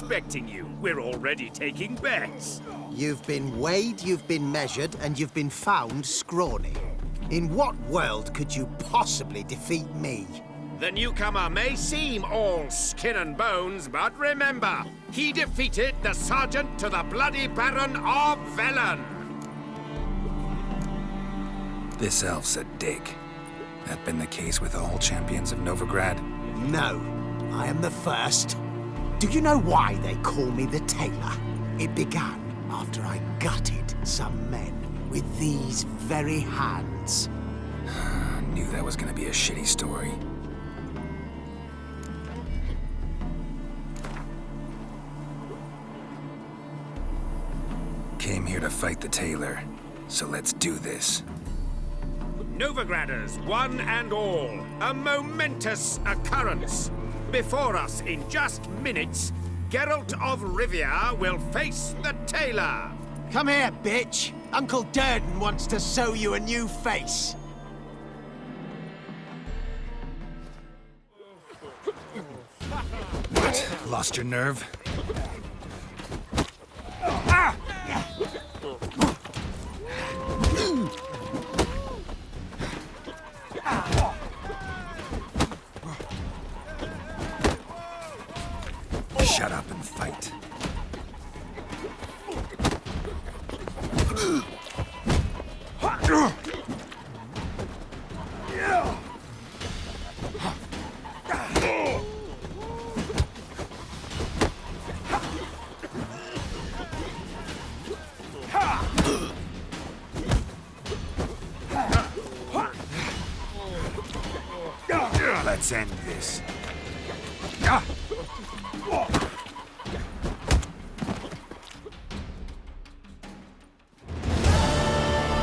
expecting you. We're already taking bets. You've been weighed, you've been measured, and you've been found scrawny. In what world could you possibly defeat me? The newcomer may seem all skin and bones, but remember, he defeated the Sergeant to the Bloody Baron of Velen. This elf's a dick. That been the case with all champions of Novigrad? No, I am the first. Do you know why they call me the Tailor? It began after I gutted some men with these very hands. I knew that was gonna be a shitty story. Came here to fight the Tailor, so let's do this. Novigraders, one and all, a momentous occurrence. Before us, in just minutes, Geralt of Rivia will face the Tailor. Come here, bitch. Uncle Durden wants to sew you a new face. What? Lost your nerve? Shut up and fight. Let's end this.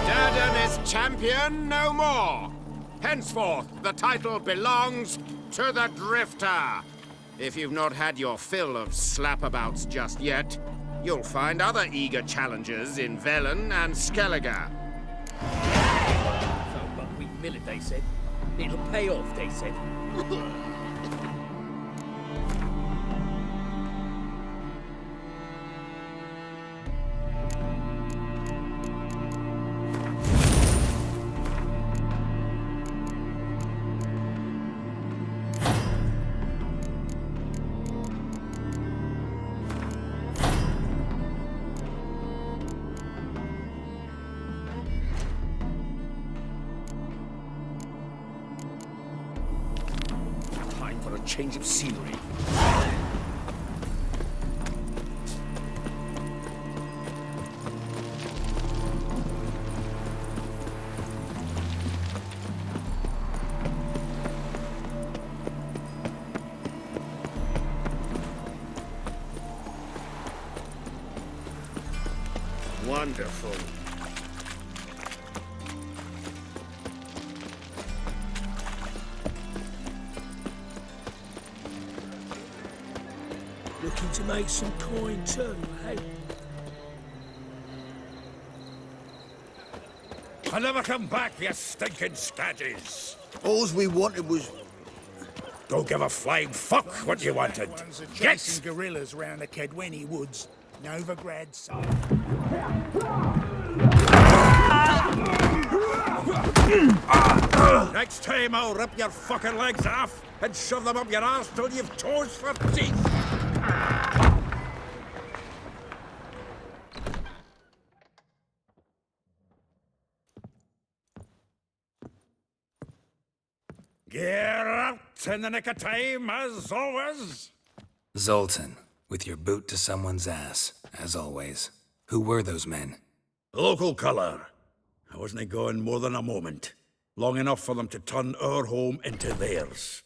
Durden is champion no more. Henceforth, the title belongs to the Drifter. If you've not had your fill of slapabouts just yet, you'll find other eager challengers in Velen and Skellige. So, but we mill it, they said. It'll pay off, they said. For a change of scenery. Wonderful. Looking to make some coin too, hey? I'll never come back, you stinking scadges! All we wanted was... Don't give a flying fuck what you wanted. Chasing Get! gorillas round the Kedweni woods. Novigrad side. Next time I'll rip your fucking legs off and shove them up your arse till you've toes for teeth! Geralt in the nick of time, as always. Zoltan, with your boot to someone's ass, as always. Who were those men? Local colour. I wasn't going more than a moment. Long enough for them to turn our home into theirs.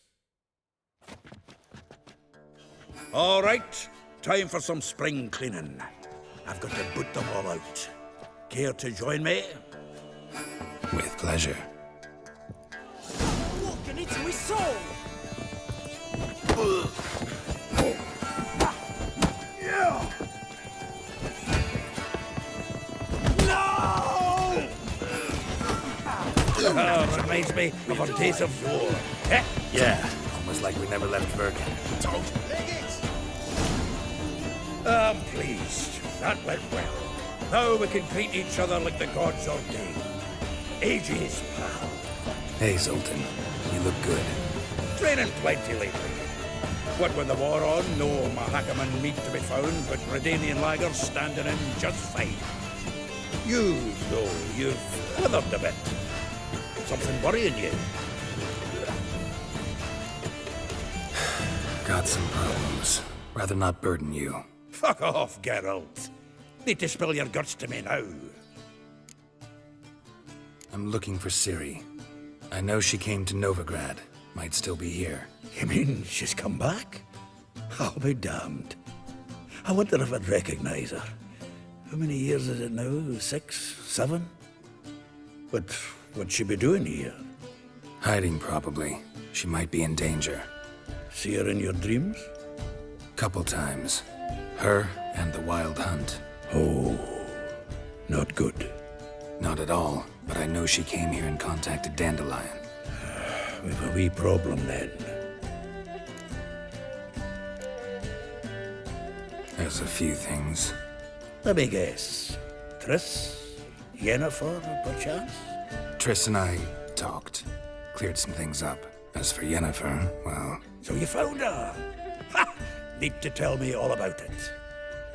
All right, time for some spring cleaning. I've got to boot them all out. Care to join me? With pleasure. Walking into his soul! Oh, reminds me of our days of war. Yeah, almost like we never left Vergen. I'm pleased. That went well. Now we can greet each other like the gods ordained. Ages, pal. Hey, Zoltan. You look good. Training plenty lately. What with the war on, no Mahakaman meat to be found, but Redanian lagers standing in just fine. You, though, you've withered a bit. Something worrying you? Got some problems. Rather not burden you. Fuck off, Geralt. Need to spill your guts to me now. I'm looking for Ciri. I know she came to Novigrad. Might still be here. You mean she's come back? I'll be damned. I wonder if I'd recognize her. How many years is it now? 6? 7? But what'd she be doing here? Hiding, probably. She might be in danger. See her in your dreams? Couple times. Her and the Wild Hunt. Oh, not good. Not at all, but I know she came here and contacted Dandelion. We've a wee problem then. There's a few things. Let me guess. Triss? Yennefer, perchance? Triss and I talked. Cleared some things up. As for Yennefer, well, So you found her? Ha! Need to tell me all about it.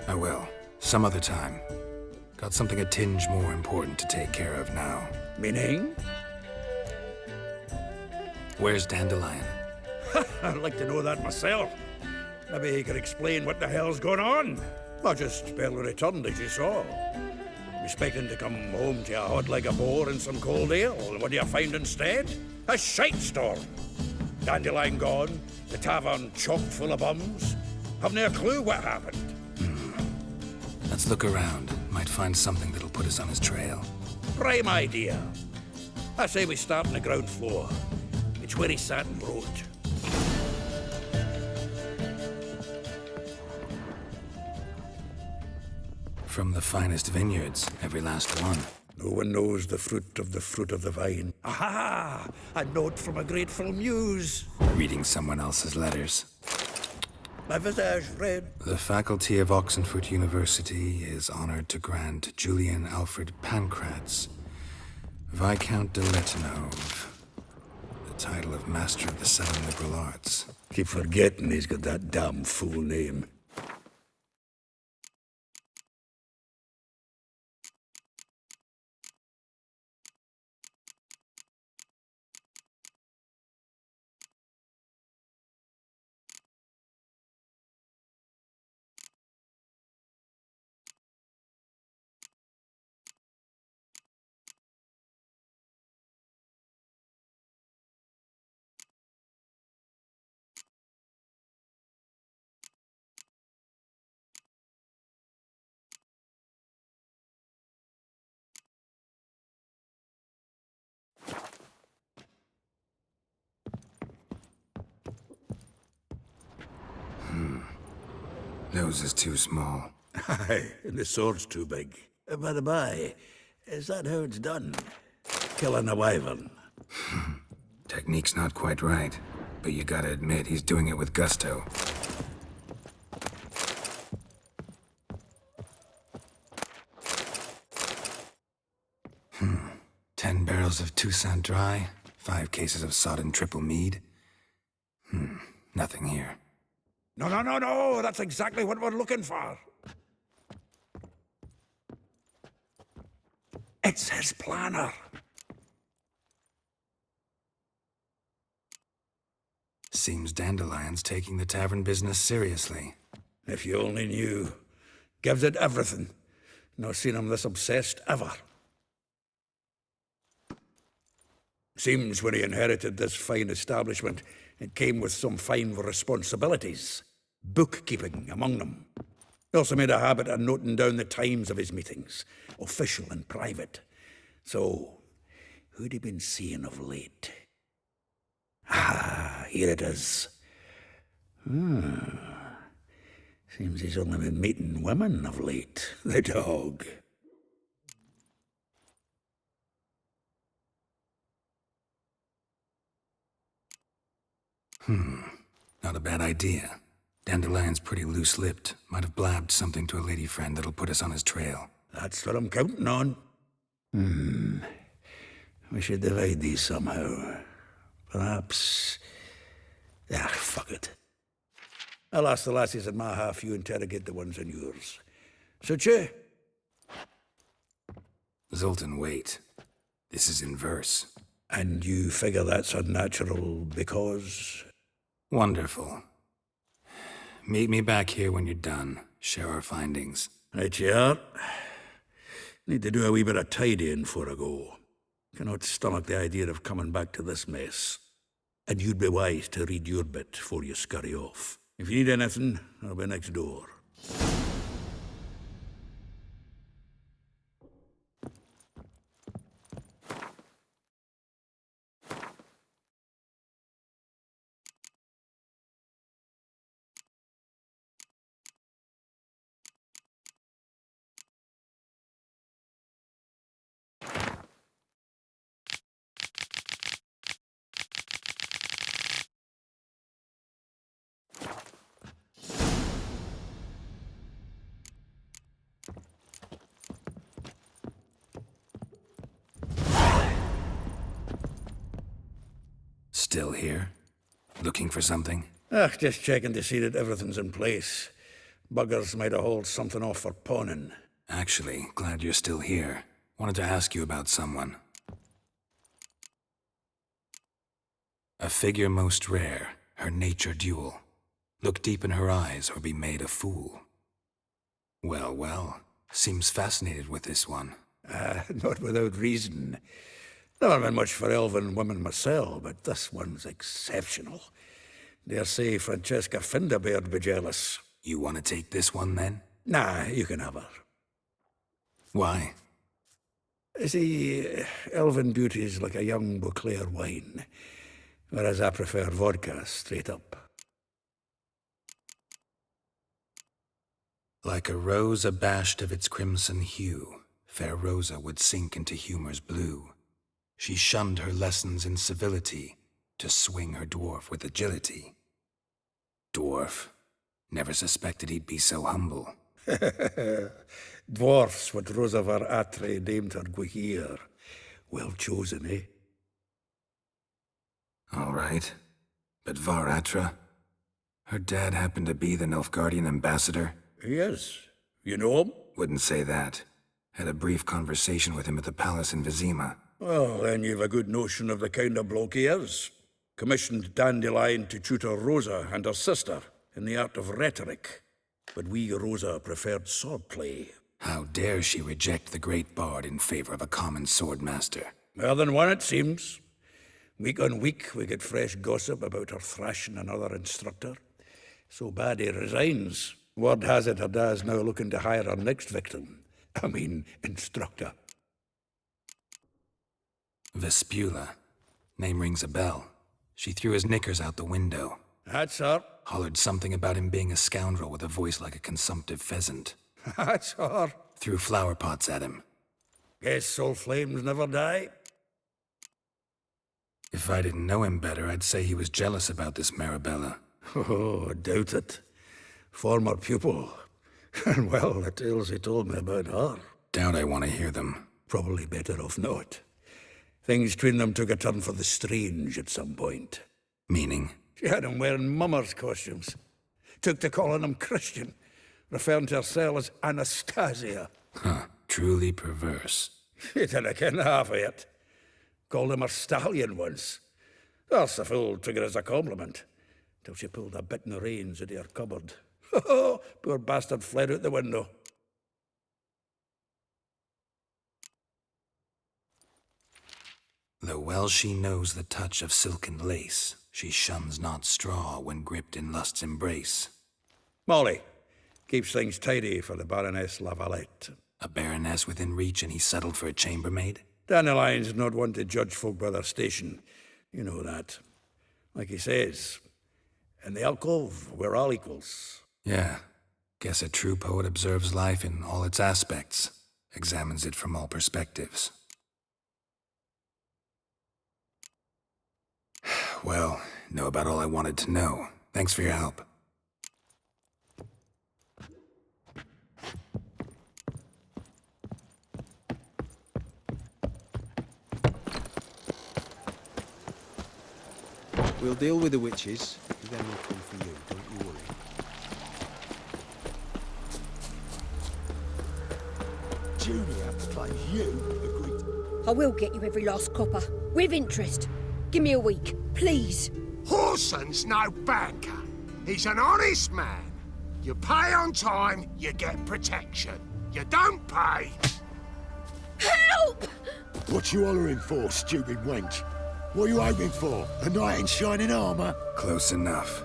I will. Some other time. Got something a tinge more important to take care of now. Meaning? Where's Dandelion? I'd like to know that myself. Maybe he could explain what the hell's going on. I just barely returned, as you saw. Expecting to come home to a hod like a boar and some cold ale. What do you find instead? A shite storm. Dandelion gone, the tavern chock full of bums. Haven't a clue what happened. Let's look around. Might find something that'll put us on his trail. Prime idea. I say we start on the ground floor. It's where he sat and wrote. From the finest vineyards, every last one. No one knows the fruit of the vine. Aha! A note from a grateful muse. Reading someone else's letters. My visage read. The faculty of Oxenfurt University is honored to grant Julian Alfred Pancratz, Viscount de Letonov, the title of Master of the Seven Liberal Arts. Keep forgetting he's got that damn fool name. Nose is too small. Aye, and the sword's too big. By the by, is that how it's done? Killing a wyvern? Technique's not quite right, but you gotta admit he's doing it with gusto. 10 barrels of Toussaint Dry, 5 cases of sodden triple mead. Nothing here. No, that's exactly what we're looking for. It's his planner. Seems Dandelion's taking the tavern business seriously. If you only knew. Gives it everything. Not seen him this obsessed ever. Seems when he inherited this fine establishment, it came with some fine responsibilities. Bookkeeping among them. He also made a habit of noting down the times of his meetings, official and private. So, who'd he been seeing of late? Ah, here it is. Seems he's only been meeting women of late. The dog. Not a bad idea. Dandelion's pretty loose-lipped. Might have blabbed something to a lady friend that'll put us on his trail. That's what I'm counting on. We should divide these somehow. Perhaps... fuck it. I'll ask the lassies in my half, you interrogate the ones in yours. Suit you? Zoltan, wait. This is in verse. And you figure that's unnatural because... Wonderful. Meet me back here when you're done. Share our findings. Right you are. Need to do a wee bit of tidying before I go. Cannot stomach the idea of coming back to this mess. And you'd be wise to read your bit before you scurry off. If you need anything, I'll be next door. Still here? Looking for something? Just checking to see that everything's in place. Buggers might have hauled something off for pawning. Actually, glad you're still here. Wanted to ask you about someone. A figure most rare, her nature dual. Look deep in her eyes or be made a fool. Well, well, seems fascinated with this one. Not without reason. Never been much for elven women myself, but this one's exceptional. Dare say Francesca Findabair'd be jealous. You want to take this one, then? Nah, you can have her. Why? See, elven beauty's like a young Beauclair wine, whereas I prefer vodka straight up. Like a rose abashed of its crimson hue, fair Rosa would sink into humor's blue. She shunned her lessons in civility to swing her dwarf with agility. Dwarf. Never suspected he'd be so humble. Dwarfs what Rosavar Atre named her Gwaihir. Well chosen, eh? All right. But Var Atra? Her dad happened to be the Nilfgaardian ambassador? Yes. You know him? Wouldn't say that. Had a brief conversation with him at the palace in Vizima. Well, then you've a good notion of the kind of bloke he is. Commissioned Dandelion to tutor Rosa and her sister in the art of rhetoric. But we, Rosa, preferred swordplay. How dare she reject the great bard in favor of a common swordmaster? More than one, it seems. Week on week, we get fresh gossip about her thrashing another instructor. So bad he resigns. Word has it her dad's now looking to hire her next victim. Instructor. Vespula. Name rings a bell. She threw his knickers out the window. That's her. Hollered something about him being a scoundrel with a voice like a consumptive pheasant. That's her. Threw flower pots at him. Guess soul flames never die. If I didn't know him better, I'd say he was jealous about this Marabella. Oh, doubt it. Former pupil. And well, the tales he told me about her. Doubt I want to hear them. Probably better off not. Things between them took a turn for the strange at some point. Meaning? She had him wearing mummers' costumes. Took to calling him Christian, referring to herself as Anastasia. Huh. Truly perverse. She didn't ken half of it. Called him her stallion once. That's the fool took it as a compliment. Till she pulled a bit in the reins into her cupboard. Poor bastard fled out the window. Though well she knows the touch of silken lace, she shuns not straw when gripped in lust's embrace. Molly keeps things tidy for the Baroness Lavalette. A baroness within reach and he settled for a chambermaid? Dandelion's not one to judge folk by their station. You know that. Like he says, in the alcove, we're all equals. Yeah. Guess a true poet observes life in all its aspects, examines it from all perspectives. Well, know about all I wanted to know. Thanks for your help. We'll deal with the witches, and then we'll come for you, don't you worry. Julia claims you agreed. I will get you every last copper, with interest. Give me a week, please. Horson's no banker. He's an honest man. You pay on time, you get protection. You don't pay. Help! What you hollering for, stupid wench? What are you hoping for? A knight in shining armour? Close enough.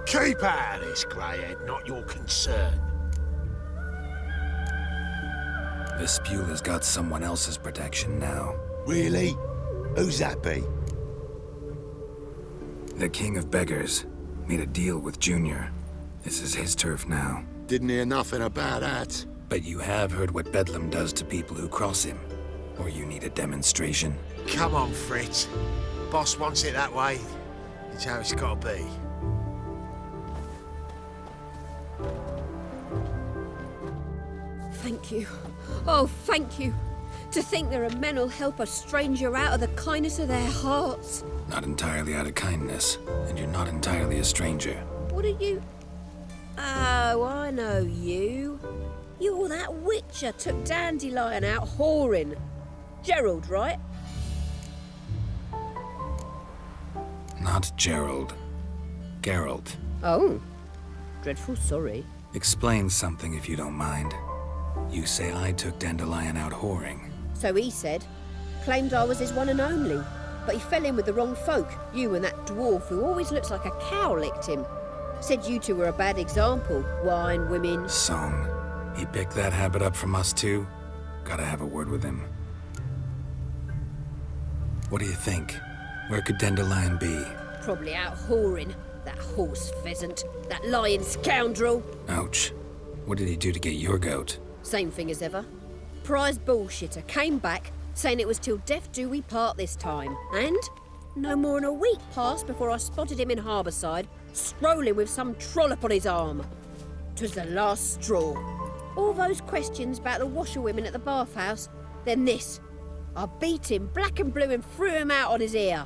Keep out of this, Greyhead, not your concern. Vespula's got someone else's protection now. Really? Who's that be? The King of Beggars made a deal with Junior. This is his turf now. Didn't hear nothing about that. But you have heard what Bedlam does to people who cross him. Or you need a demonstration? Come on, Fritz. Boss wants it that way. It's how it's got to be. Thank you. Oh, thank you. To think there are men who'll help a stranger out of the kindness of their hearts. Not entirely out of kindness, and you're not entirely a stranger. What are you? Oh, I know you. You're that witcher took Dandelion out whoring. Gerald, right? Not Gerald. Geralt. Oh. Dreadful sorry. Explain something if you don't mind. You say I took Dandelion out whoring. So he said. Claimed I was his one and only. But he fell in with the wrong folk. You and that dwarf who always looks like a cow licked him. Said you two were a bad example. Wine, women. Song. He picked that habit up from us too? Gotta have a word with him. What do you think? Where could Dandelion be? Probably out whoring. That horse pheasant. That lying scoundrel. Ouch. What did he do to get your goat? Same thing as ever. Prize bullshitter came back saying it was till death do we part this time. And no more than a week passed before I spotted him in Harbourside, strolling with some trollop on his arm. 'Twas the last straw. All those questions about the washerwomen at the bathhouse, then this. I beat him black and blue and threw him out on his ear.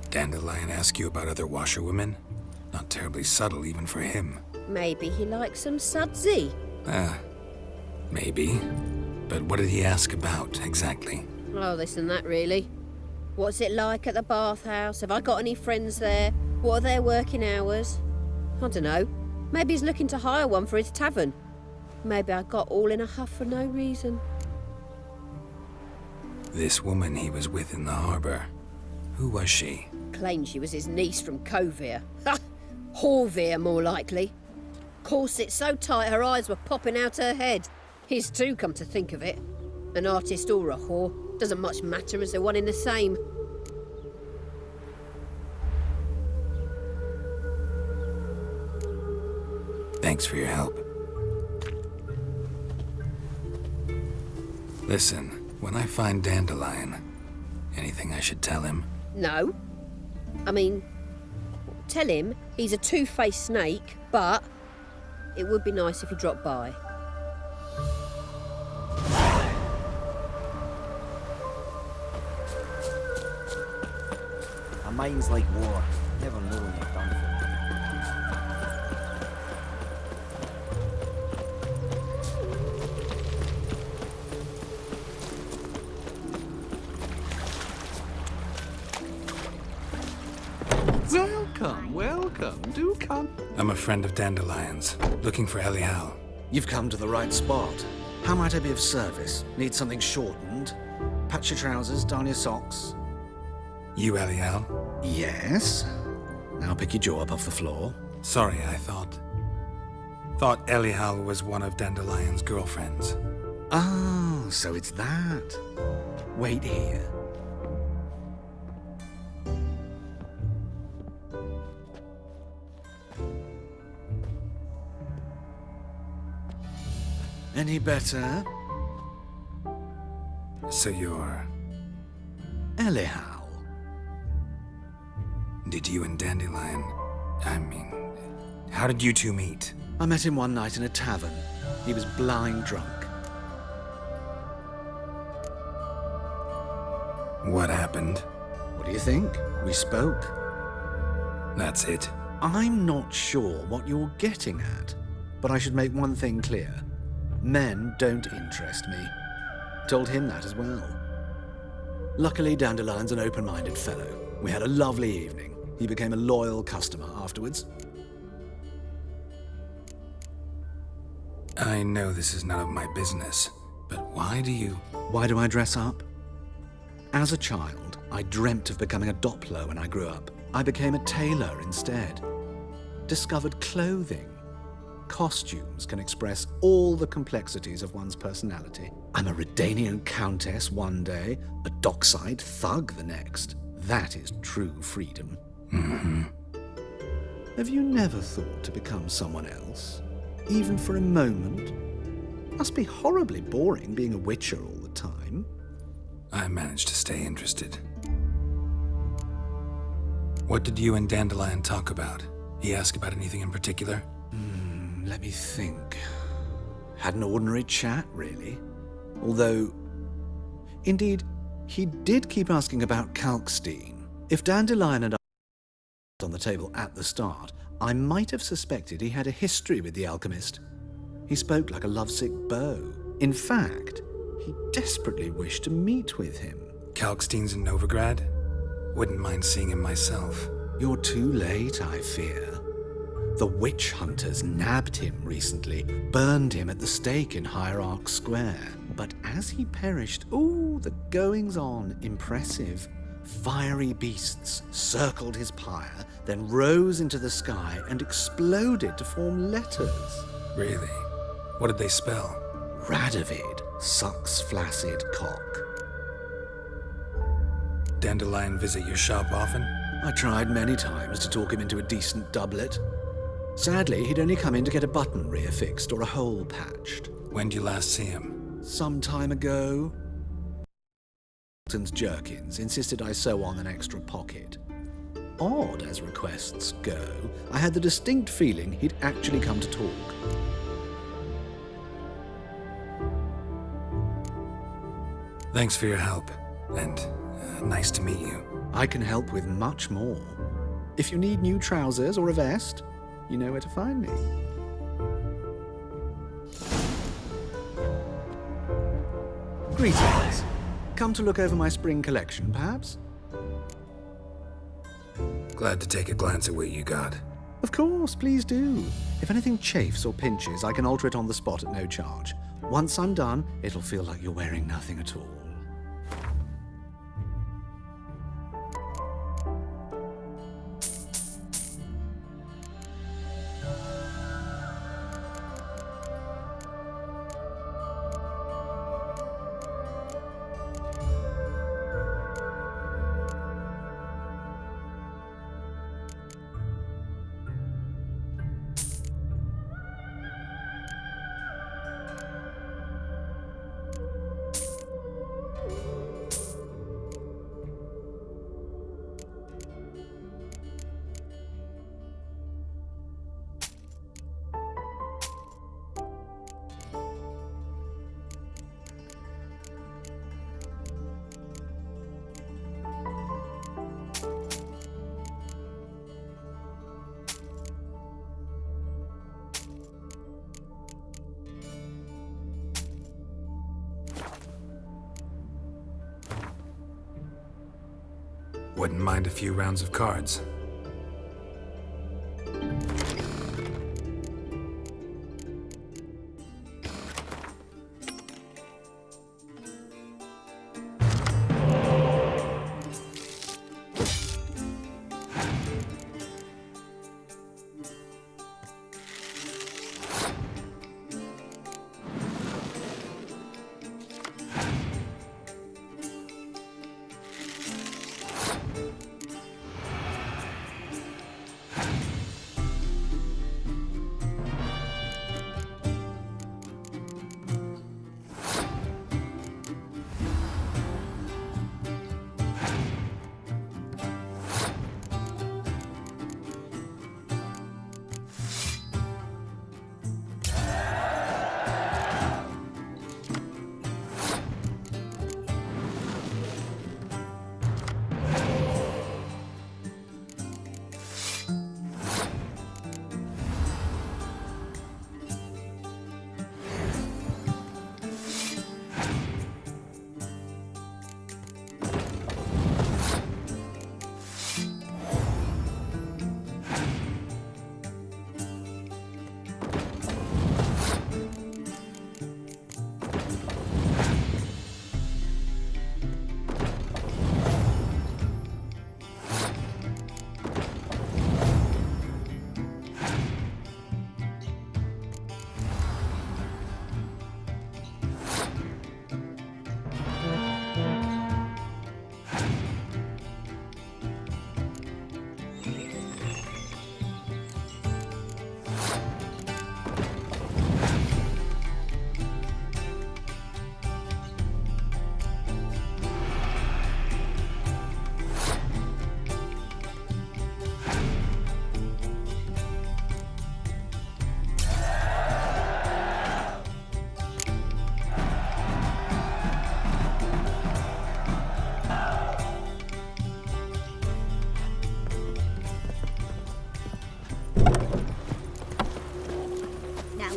Dandelion ask you about other washerwomen? Not terribly subtle even for him. Maybe he likes some sudsy. Maybe. But what did he ask about, exactly? Oh, this and that, really. What's it like at the bathhouse? Have I got any friends there? What are their working hours? I don't know. Maybe he's looking to hire one for his tavern. Maybe I got all in a huff for no reason. This woman he was with in the harbor. Who was she? Claimed she was his niece from Kovir. Ha! Horvir, more likely. Corset so tight her eyes were popping out her head. His too, come to think of it. An artist or a whore. Doesn't much matter as they're one in the same. Thanks for your help. Listen, when I find Dandelion, anything I should tell him? No. I mean, tell him he's a two-faced snake, but it would be nice if he dropped by. A mind's like war. Never know when you're done for. Welcome, welcome. Do come. I'm a friend of Dandelion's, looking for Elial. You've come to the right spot. How might I be of service? Need something shortened? Patch your trousers, darn your socks? You Elial? Yes. Now pick your jaw up off the floor. Sorry, I thought Elial was one of Dandelion's girlfriends. Oh, so it's that. Wait here. Any better? So you're... Elial. Did you and Dandelion... how did you two meet? I met him one night in a tavern. He was blind drunk. What happened? What do you think? We spoke. That's it. I'm not sure what you're getting at, but I should make one thing clear. Men don't interest me. Told him that as well. Luckily, Dandelion's an open-minded fellow. We had a lovely evening. He became a loyal customer afterwards. I know this is none of my business, but why do I dress up? As a child, I dreamt of becoming a Doppler when I grew up. I became a tailor instead. Discovered clothing. Costumes can express all the complexities of one's personality. I'm a Redanian countess one day, a dockside thug the next. That is true freedom. Mm-hmm. Have you never thought to become someone else? Even for a moment? Must be horribly boring being a witcher all the time. I managed to stay interested. What did you and Dandelion talk about? He asked about anything in particular? Let me think. Had an ordinary chat, really. Although, indeed, he did keep asking about Kalkstein. If Dandelion and I were on the table at the start, I might have suspected he had a history with the alchemist. He spoke like a lovesick beau. In fact, he desperately wished to meet with him. Kalkstein's in Novigrad? Wouldn't mind seeing him myself. You're too late, I fear. The witch hunters nabbed him recently, burned him at the stake in Hierarch Square. But as he perished, the goings-on, impressive. Fiery beasts circled his pyre, then rose into the sky and exploded to form letters. Really? What did they spell? Radovid sucks flaccid cock. Dandelion visit your shop often? I tried many times to talk him into a decent doublet. Sadly, he'd only come in to get a button reaffixed or a hole patched. When'd you last see him? Some time ago. Jerkins insisted I sew on an extra pocket. Odd as requests go, I had the distinct feeling he'd actually come to talk. Thanks for your help, and nice to meet you. I can help with much more. If you need new trousers or a vest, you know where to find me. Greetings. Come to look over my spring collection, perhaps? Glad to take a glance at what you got. Of course, please do. If anything chafes or pinches, I can alter it on the spot at no charge. Once I'm done, it'll feel like you're wearing nothing at all. Wouldn't mind a few rounds of cards.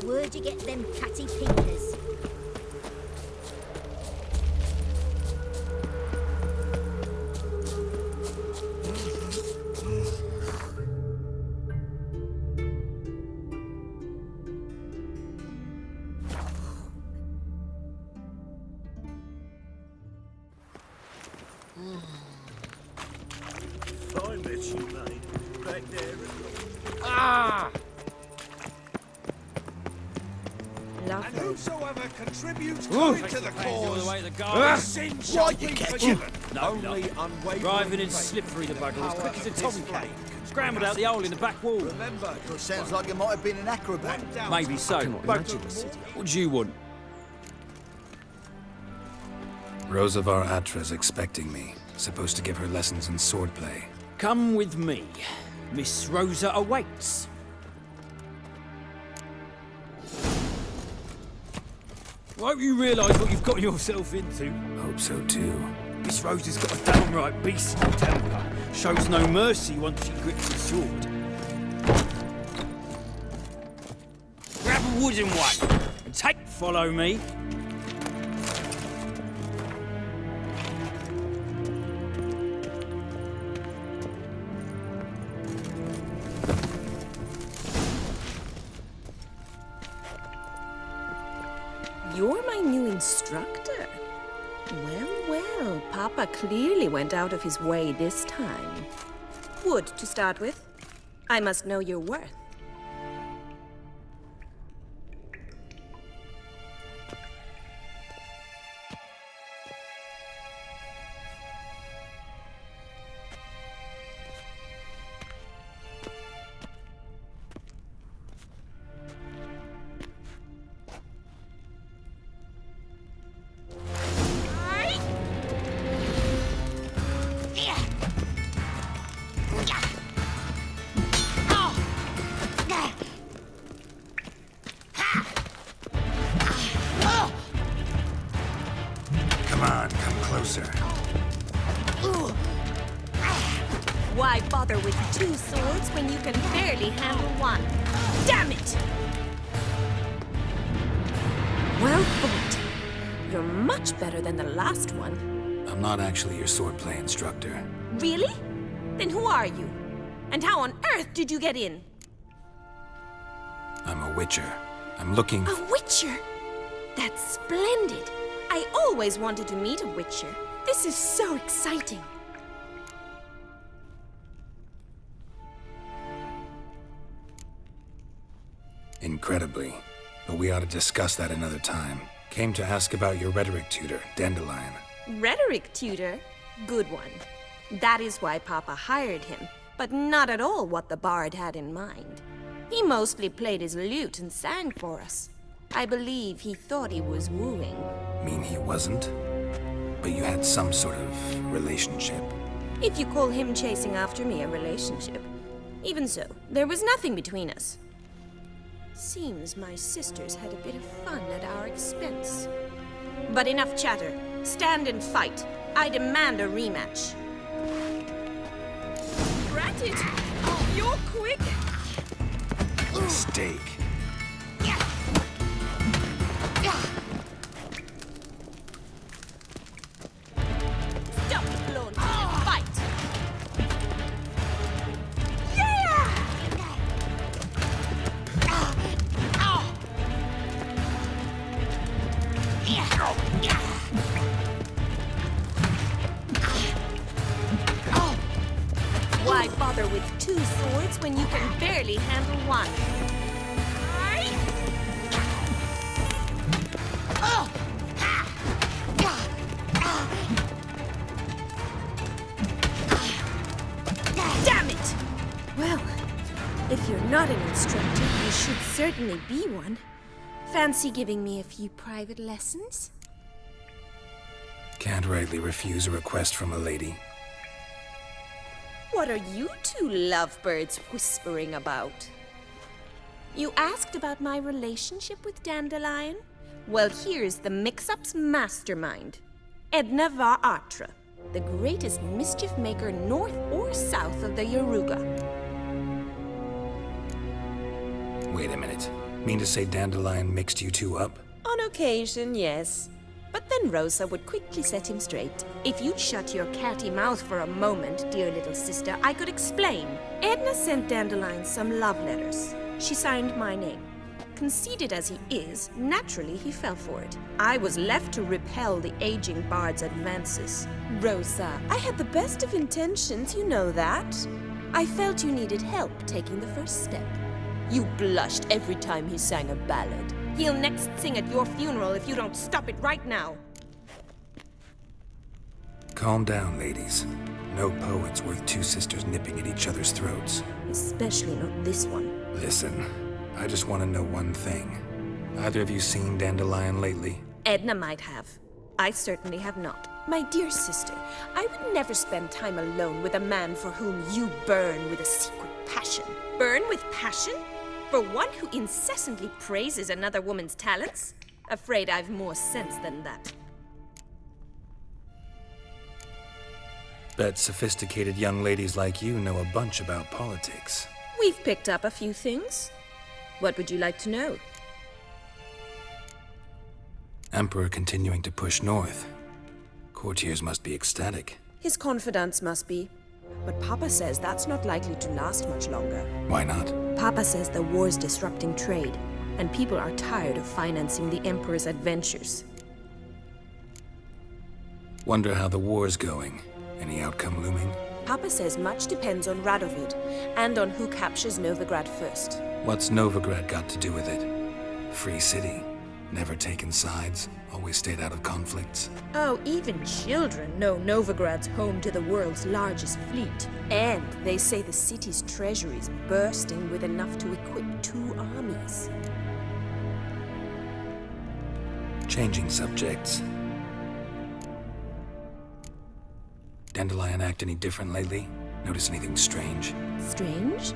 Where'd you get them catty pinkers? I met you, mate. Back there. Ah! Lovely. Whosoever contributes Ooh. to the All the cause, way to the garden. sin shall be forgiven. Only unwavering. Driving in slippery, the bugger, as quick as a tommy cake. Scrambled out the hole in the back wall. Remember, it sounds like you might have been an acrobat. Maybe so. But what do you want? Rosavar Atra's expecting me. Supposed to give her lessons in swordplay. Come with me. Miss Rosa awaits. Won't you realise what you've got yourself into? Hope so too. Miss Rosa's got a downright beastly temper. Shows no mercy once she grips the sword. Grab a wooden one and follow me. You're my new instructor. Well, well, Papa clearly went out of his way this time. Wood, to start with. I must know your worth. Why bother with two swords when you can barely handle one? Damn it! Well fought. You're much better than the last one. I'm not actually your swordplay instructor. Really? Then who are you? And how on earth did you get in? I'm a witcher. I'm looking A witcher? That's splendid. I always wanted to meet a witcher. This is so exciting. Incredibly. But we ought to discuss that another time. Came to ask about your rhetoric tutor, Dandelion. Rhetoric tutor? Good one. That is why Papa hired him, but not at all what the bard had in mind. He mostly played his lute and sang for us. I believe he thought he was wooing. Mean he wasn't? But you had some sort of relationship. If you call him chasing after me a relationship. Even so, there was nothing between us. Seems my sisters had a bit of fun at our expense. But enough chatter. Stand and fight. I demand a rematch. Granted. You're quick. Mistake. Stop flaunting and fight. Yeah! Why bother with two swords when you can barely handle one? Damn it! Well, if you're not an instructor, you should certainly be one. Fancy giving me a few private lessons? Can't rightly refuse a request from a lady. What are you two lovebirds whispering about? You asked about my relationship with Dandelion? Well, here's the mix-up's mastermind. Edna var Atra, the greatest mischief maker north or south of the Yaruga. Wait a minute. Mean to say Dandelion mixed you two up? On occasion, yes. But then Rosa would quickly set him straight. If you'd shut your catty mouth for a moment, dear little sister, I could explain. Edna sent Dandelion some love letters. She signed my name. Conceited as he is, naturally he fell for it. I was left to repel the aging bard's advances. Rosa, I had the best of intentions, you know that. I felt you needed help taking the first step. You blushed every time he sang a ballad. He'll next sing at your funeral if you don't stop it right now. Calm down, ladies. No poet's worth two sisters nipping at each other's throats. Especially not this one. Listen, I just want to know one thing. Either of you seen Dandelion lately? Edna might have. I certainly have not. My dear sister, I would never spend time alone with a man for whom you burn with a secret passion. Burn with passion? For one who incessantly praises another woman's talents? Afraid I've more sense than that. Bet sophisticated young ladies like you know a bunch about politics. We've picked up a few things. What would you like to know? Emperor continuing to push north. Courtiers must be ecstatic. His confidants must be. But Papa says that's not likely to last much longer. Why not? Papa says the war's disrupting trade, and people are tired of financing the Emperor's adventures. Wonder how the war's going. Any outcome looming? Papa says much depends on Radovid, and on who captures Novigrad first. What's Novigrad got to do with it? Free city. Never taken sides. Always stayed out of conflicts. Oh, even children know Novigrad's home to the world's largest fleet. And they say the city's treasury's bursting with enough to equip 2 armies. Changing subjects. Dandelion act any different lately? Notice anything strange? Strange?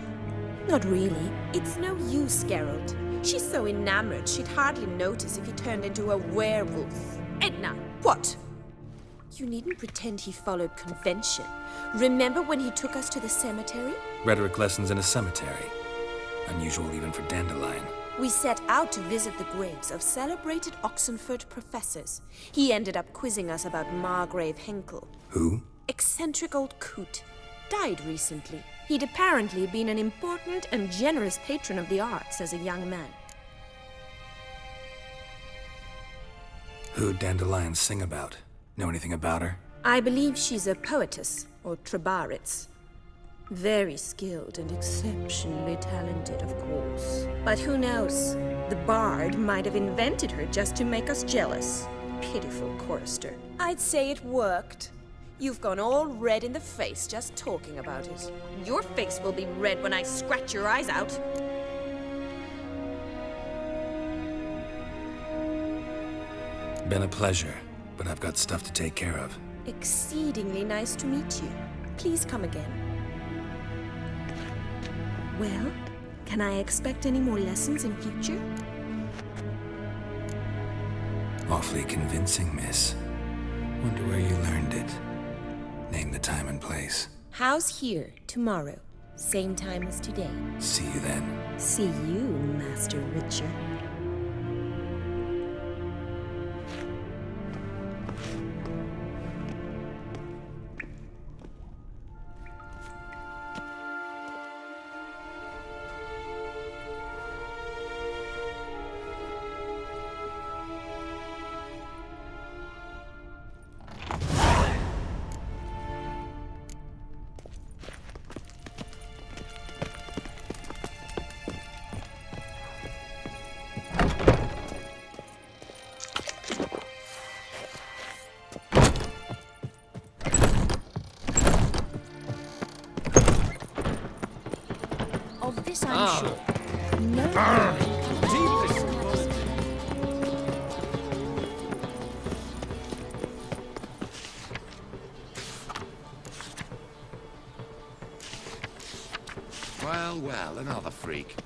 Not really. It's no use, Geralt. She's so enamored she'd hardly notice if he turned into a werewolf. Edna, what? You needn't pretend he followed convention. Remember when he took us to the cemetery? Rhetoric lessons in a cemetery. Unusual even for Dandelion. We set out to visit the graves of celebrated Oxenford professors. He ended up quizzing us about Margrave Henkel. Who? Eccentric old coot. Died recently. He'd apparently been an important and generous patron of the arts as a young man. Who'd Dandelion sing about? Know anything about her? I believe she's a poetess, or trebarits. Very skilled and exceptionally talented, of course. But who knows? The bard might have invented her just to make us jealous. Pitiful chorister. I'd say it worked. You've gone all red in the face just talking about it. Your face will be red when I scratch your eyes out. Been a pleasure, but I've got stuff to take care of. Exceedingly nice to meet you. Please come again. Well, can I expect any more lessons in future? Awfully convincing, miss. Wonder where you learned it. Name the time and place. House here, tomorrow. Same time as today. See you then. See you, Master Richard. I'm sure. No. Well, well, another freak.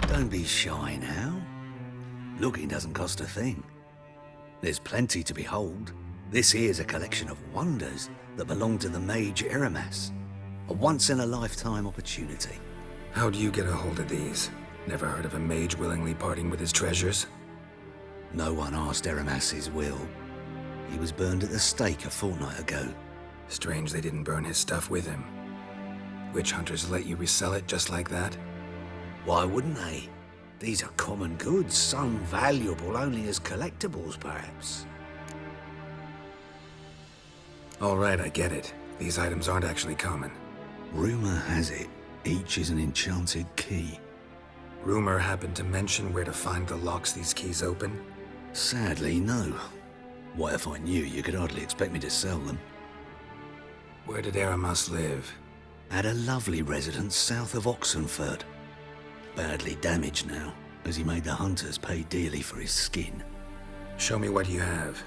Don't be shy now. Looking doesn't cost a thing. There's plenty to behold. This here's a collection of wonders that belong to the mage Eramas. A once-in-a-lifetime opportunity. How do you get a hold of these? Never heard of a mage willingly parting with his treasures? No one asked Eramas's will. He was burned at the stake a fortnight ago. Strange they didn't burn his stuff with him. Witch hunters let you resell it just like that? Why wouldn't they? These are common goods, some valuable only as collectibles, perhaps. All right, I get it. These items aren't actually common. Rumor has it, each is an enchanted key. Rumor happened to mention where to find the locks these keys open? Sadly, no. What if I knew? You could hardly expect me to sell them. Where did Eramas live? At a lovely residence south of Oxenford. Badly damaged now, as he made the hunters pay dearly for his skin. Show me what you have.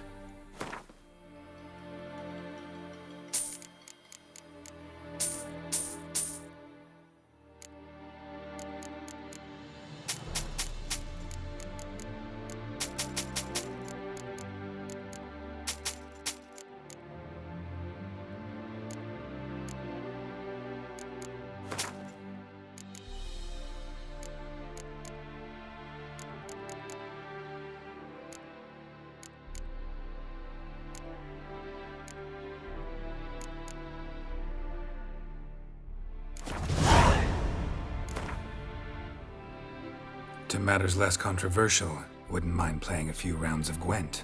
To matters less controversial, wouldn't mind playing a few rounds of Gwent.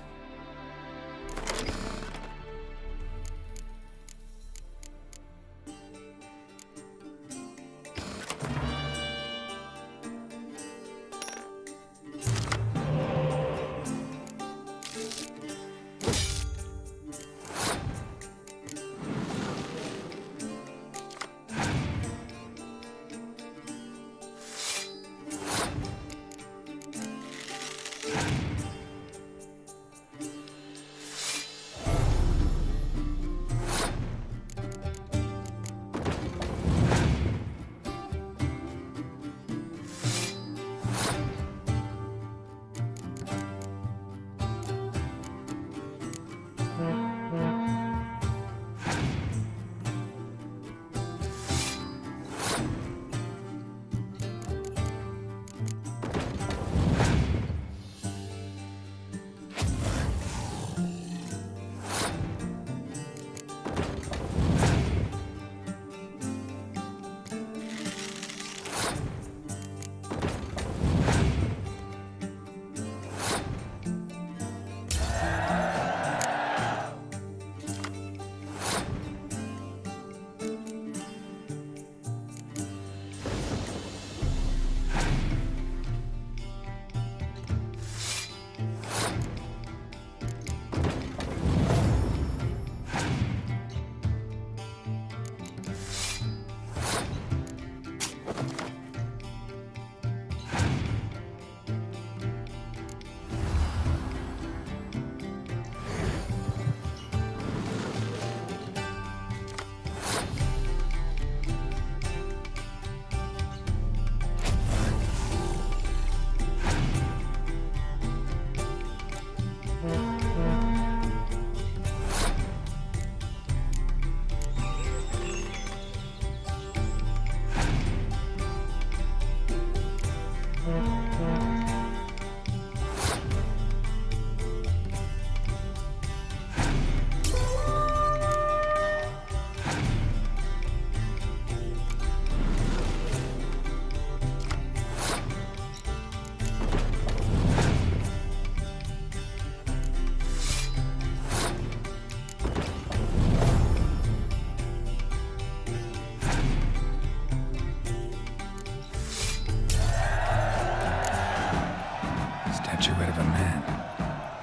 Statuette of a man.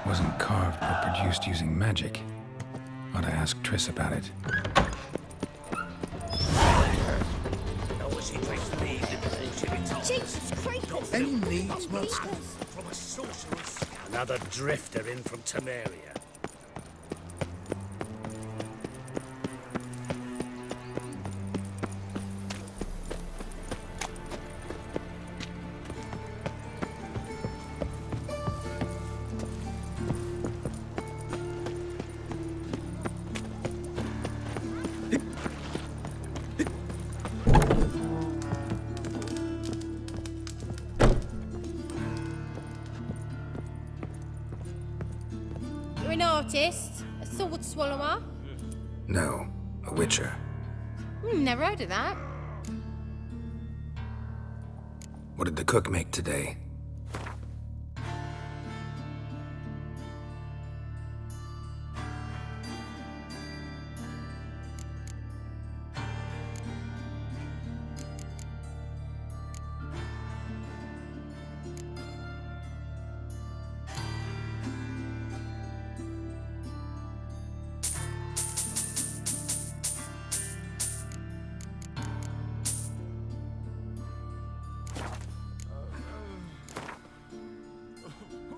Wasn't carved, but produced using magic. Ought to ask Triss about it. Any needs, master? From a sorceress. Another drifter in from Temeria. artist? A sword swallower? No, a witcher. Never heard of that. What did the cook make today?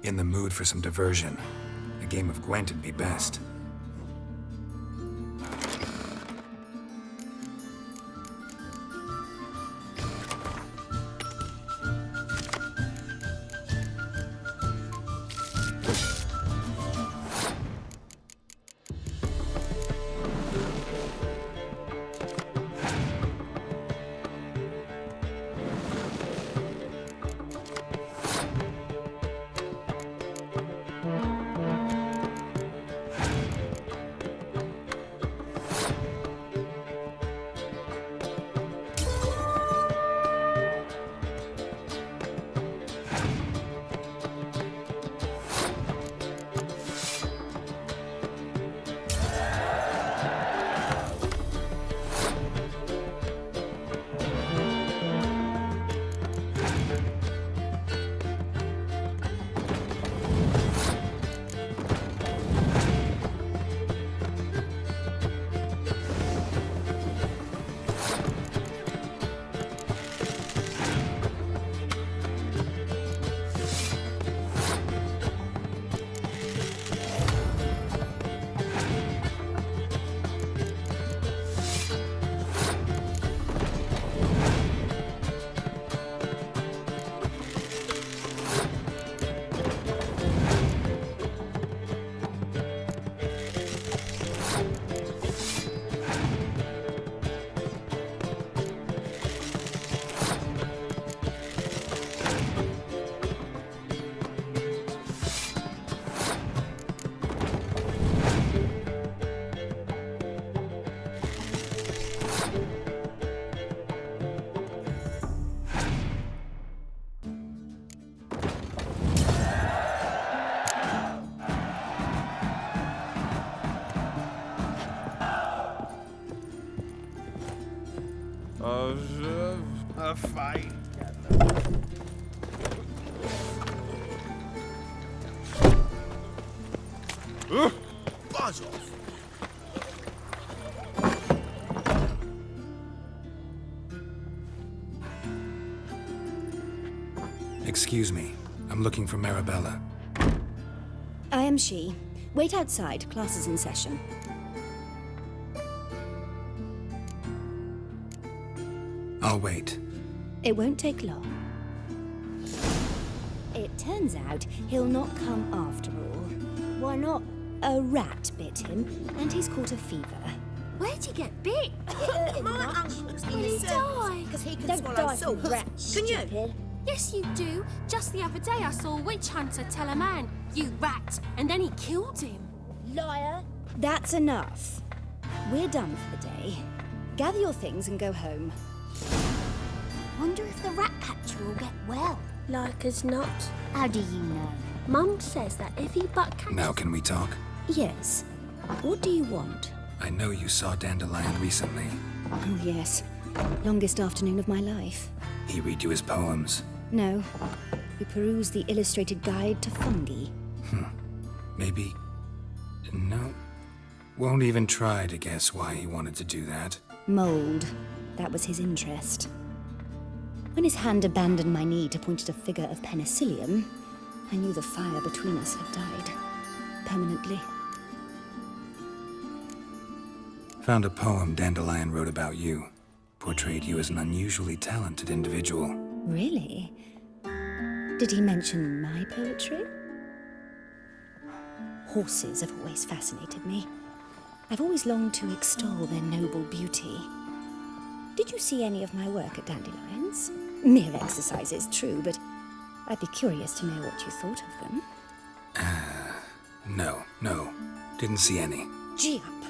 In the mood for some diversion. A game of Gwent'd be best. Fine. Buzz off. Excuse me. I'm looking for Marabella. I am she. Wait outside. Class is in session. I'll wait. It won't take long. It turns out he'll not come after all. Why not? A rat bit him, and he's caught a fever. Where'd you get bit? My uncle's Will he die? because he can Don't swallow die salt. from rat, Can you? stupid. Yes, you do. Just the other day I saw a witch hunter tell a man, "You rat," and then he killed him. Liar! That's enough. We're done for the day. Gather your things and go home. Wonder if the rat catcher will get well. Like as not. How do you know? Mum says that if he butt catches... Now can we talk? Yes. What do you want? I know you saw Dandelion recently. Oh, yes. Longest afternoon of my life. He read you his poems. No. We perused the illustrated guide to fungi. Maybe... No. Won't even try to guess why he wanted to do that. Mold. That was his interest. When his hand abandoned my knee to point at a figure of penicillium, I knew the fire between us had died. Permanently. Found a poem Dandelion wrote about you. Portrayed you as an unusually talented individual. Really? Did he mention my poetry? Horses have always fascinated me. I've always longed to extol their noble beauty. Did you see any of my work at Dandelions? Mere exercises, true, but I'd be curious to know what you thought of them. No. Didn't see any. Gee up!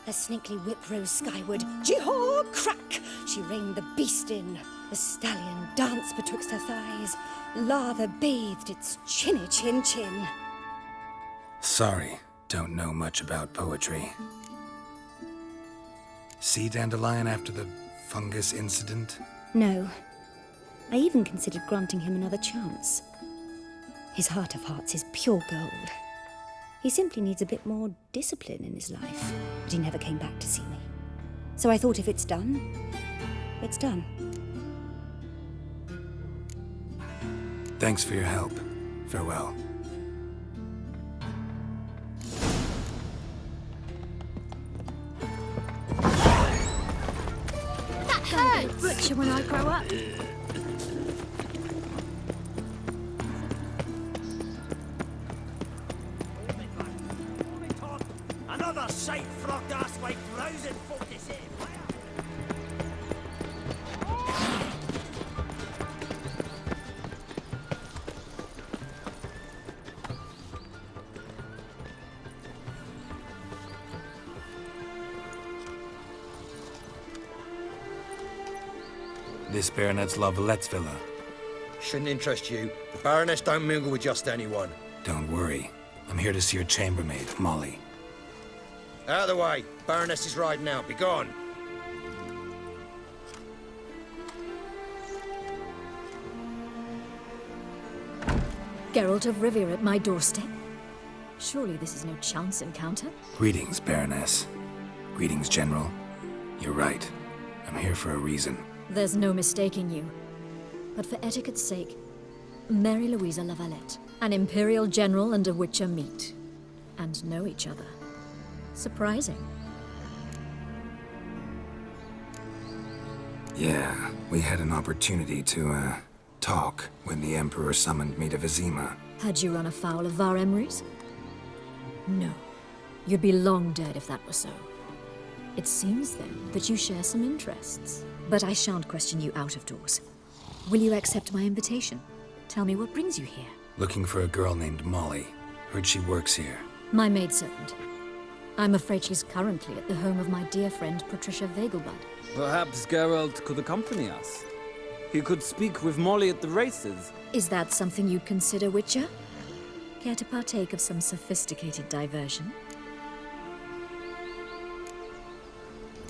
Her snakely whip rose skyward. Gee-haw! Crack! She reined the beast in. The stallion danced betwixt her thighs. Lava bathed its chinny chin. Sorry, don't know much about poetry. See Dandelion after the fungus incident? No. I even considered granting him another chance. His heart of hearts is pure gold. He simply needs a bit more discipline in his life. But he never came back to see me. So I thought if it's done, it's done. Thanks for your help. Farewell. That hurts! Butcher when I grow up. Another sight frogged ass like rousing folk to say. This Baronet's La Valette's villa. Shouldn't interest you. The Baroness don't mingle with just anyone. Don't worry. I'm here to see your chambermaid, Molly. Out of the way. Baroness is riding out. Be gone. Geralt of Rivia at my doorstep? Surely this is no chance encounter? Greetings, Baroness. Greetings, General. You're right. I'm here for a reason. There's no mistaking you. But for etiquette's sake, Mary Louisa La Valette, an Imperial General and a Witcher meet. And know each other. Surprising. Yeah, we had an opportunity to, talk when the Emperor summoned me to Vizima. Had you run afoul of Var Emrys? No. You'd be long dead if that were so. It seems, then, that you share some interests. But I shan't question you out of doors. Will you accept my invitation? Tell me what brings you here. Looking for a girl named Molly. Heard she works here. My maidservant. I'm afraid she's currently at the home of my dear friend Patricia Vegelbud. Perhaps Geralt could accompany us. He could speak with Molly at the races. Is that something you'd consider, Witcher? Care to partake of some sophisticated diversion?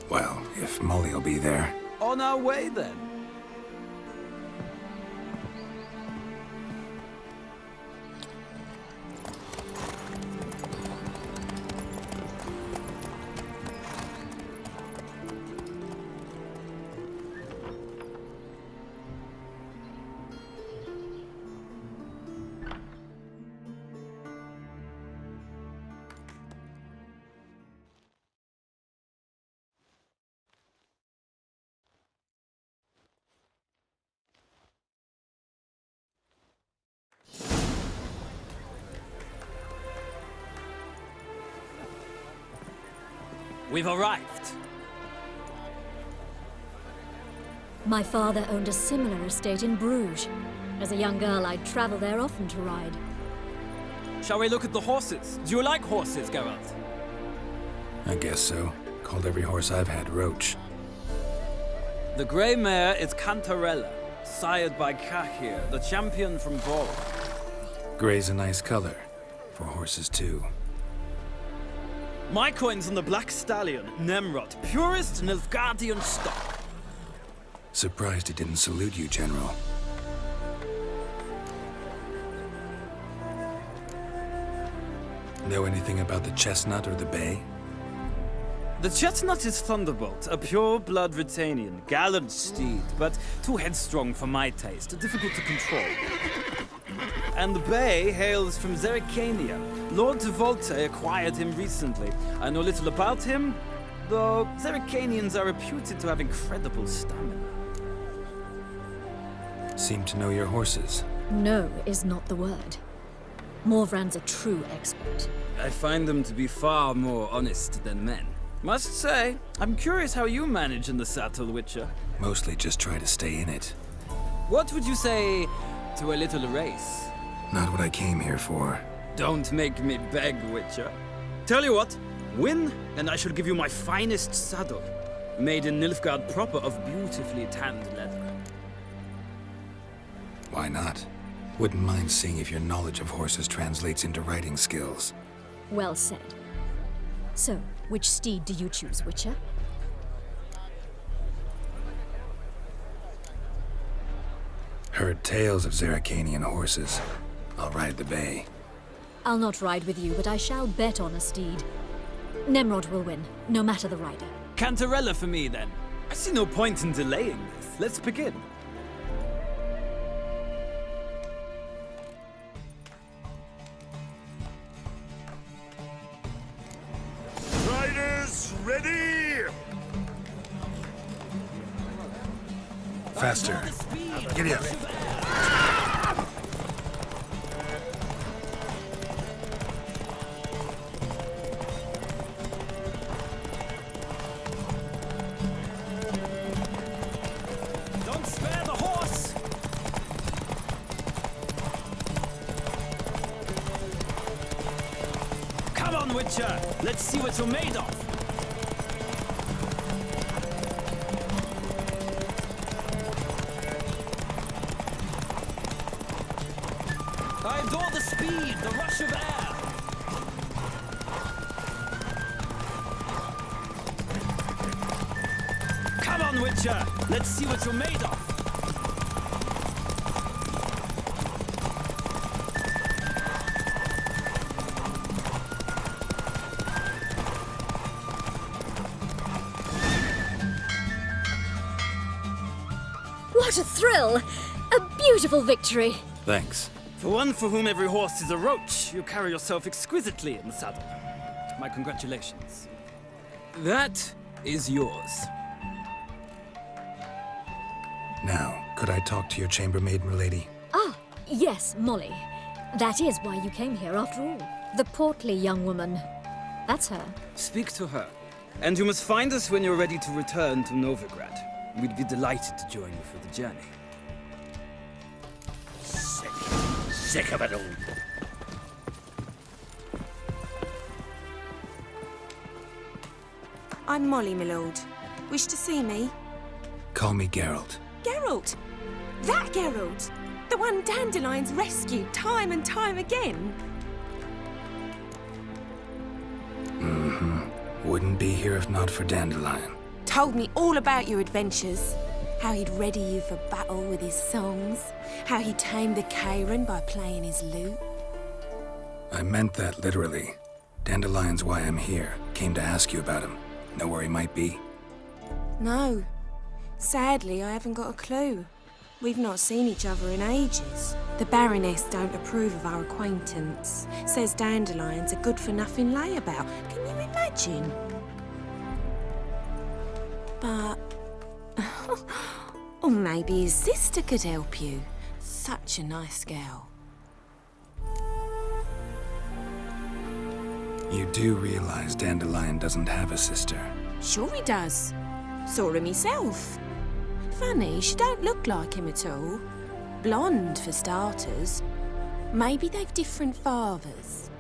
Well, if Molly'll be there. On our way, then. We've arrived. My father owned a similar estate in Bruges. As a young girl, I'd travel there often to ride. Shall we look at the horses? Do you like horses, Geralt? I guess so. Called every horse I've had Roach. The grey mare is Cantarella, sired by Cahir, the champion from Vol. Grey's a nice color. For horses, too. My coin's on the Black Stallion, Nemrod, purest Nilfgaardian stock. Surprised he didn't salute you, General. Know anything about the Chestnut or the Bay? The Chestnut is Thunderbolt, a pure-blood Britannian, gallant steed, but too headstrong for my taste, difficult to control. And the Bay hails from Zerrikania. Lord de Volte acquired him recently. I know little about him, though Zerrikanians are reputed to have incredible stamina. Seem to know your horses. No is not the word. Morvran's a true expert. I find them to be far more honest than men. Must say, I'm curious how you manage in the saddle, Witcher. Mostly just try to stay in it. What would you say to a little race? Not what I came here for. Don't make me beg, Witcher. Tell you what, win, and I shall give you my finest saddle, made in Nilfgaard proper of beautifully tanned leather. Why not? Wouldn't mind seeing if your knowledge of horses translates into riding skills. Well said. So, which steed do you choose, Witcher? Heard tales of Zeracanian horses. I'll ride the bay. I'll not ride with you, but I shall bet on a steed. Nemrod will win, no matter the rider. Cantarella for me, then. I see no point in delaying this. Let's begin. Riders, ready! Faster. Giddy up. Don't spare the horse! Come on, Witcher! Let's see what you're made of! I adore the speed, the rush of air! Come on, Witcher! Let's see what you're made of! What a thrill! A beautiful victory! Thanks. For one for whom every horse is a roach, you carry yourself exquisitely in the saddle. My congratulations. That is yours. Now, could I talk to your chambermaid, milady? Ah, yes, Molly. That is why you came here after all. The portly young woman. That's her. Speak to her. And you must find us when you're ready to return to Novigrad. We'd be delighted to join you for the journey. Sick of it all. I'm Molly, my lord. Wish to see me? Call me Geralt. Geralt! That Geralt! The one Dandelion's rescued time and time again! Mm-hmm. Wouldn't be here if not for Dandelion. Told me all about your adventures. How he'd ready you for battle with his songs. How he tamed the Kairan by playing his lute. I meant that literally. Dandelion's why I'm here. Came to ask you about him. Know where he might be? No. Sadly, I haven't got a clue. We've not seen each other in ages. The Baroness don't approve of our acquaintance. Says Dandelion's a good-for-nothing layabout. Can you imagine? But... or maybe his sister could help you. Such a nice girl. You do realize Dandelion doesn't have a sister? Sure he does. Saw him myself. Funny, she don't look like him at all. Blonde, for starters. Maybe they've different fathers.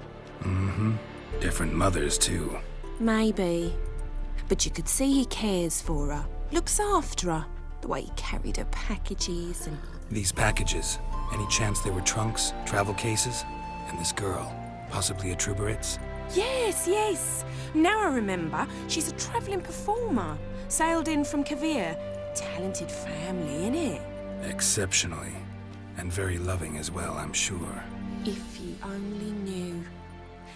Mm-hmm. Different mothers, too. Maybe. But you could see he cares for her. Looks after her. The way he carried her packages and... These packages, any chance they were trunks, travel cases? And this girl, possibly a Truberitz? Yes, yes. Now I remember, she's a travelling performer. Sailed in from Kavir. Talented family, innit? Exceptionally. And very loving as well, I'm sure. If you only knew.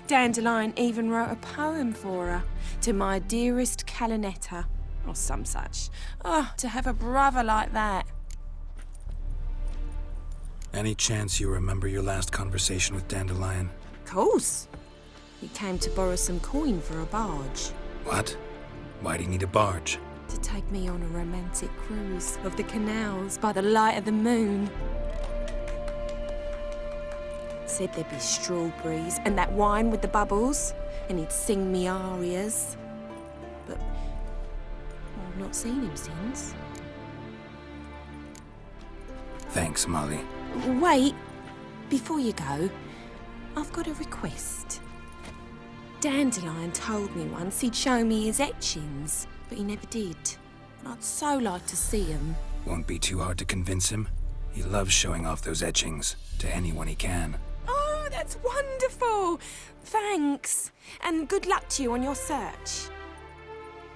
Dandelion even wrote a poem for her. To my dearest Calinetta. Or some such. Oh, to have a brother like that. Any chance you remember your last conversation with Dandelion? Course. He came to borrow some coin for a barge. What? Why do you need a barge? To take me on a romantic cruise of the canals by the light of the moon. Said there'd be strawberries and that wine with the bubbles, and he'd sing me arias. But I've not seen him since. Thanks, Molly. Wait, before you go, I've got a request. Dandelion told me once he'd show me his etchings, but he never did. And I'd so like to see them. Won't be too hard to convince him. He loves showing off those etchings to anyone he can. Oh, that's wonderful! Thanks. And good luck to you on your search.